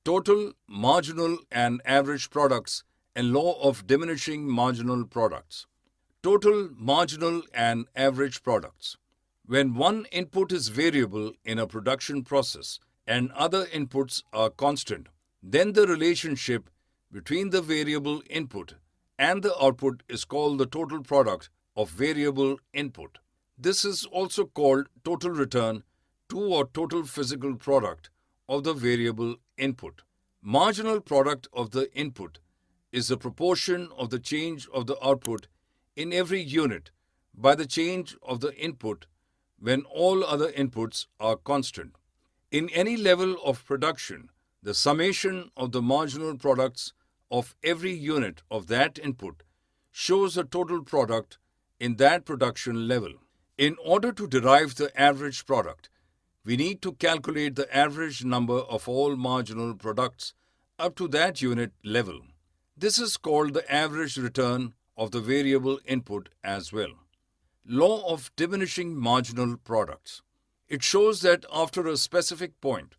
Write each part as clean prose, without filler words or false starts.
Total, marginal and average products and law of diminishing marginal products. Total, marginal and average products. When one input is variable in a production process and other inputs are constant, then the relationship between the variable input and the output is called the total product of variable input. This is also called total return to or total physical product of the variable input. Marginal product of the input is the proportion of the change of the output in every unit by the change of the input when all other inputs are constant. In any level of production, the summation of the marginal products of every unit of that input shows the total product in that production level. In order to derive the average product, we need to calculate the average number of all marginal products up to that unit level. This is called the average return of the variable input as well. Law of diminishing marginal products. It shows that after a specific point,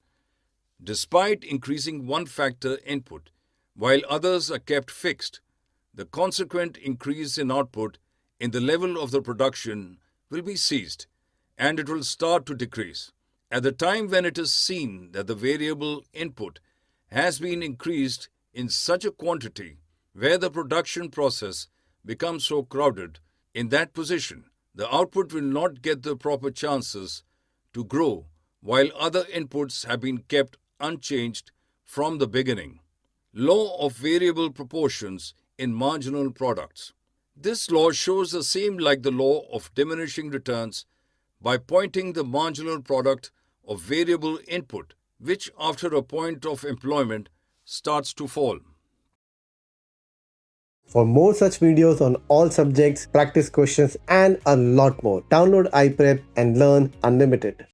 despite increasing one factor input, while others are kept fixed, the consequent increase in output in the level of the production will be ceased and it will start to decrease. At the time when it is seen that the variable input has been increased in such a quantity where the production process becomes so crowded, in that position, the output will not get the proper chances to grow while other inputs have been kept unchanged from the beginning. Law of variable proportions in marginal products. This law shows the same like the law of diminishing returns by pointing the marginal product of variable input, which after a point of employment starts to fall. For more such videos on all subjects, practice questions and a lot more, download iPrep and learn unlimited.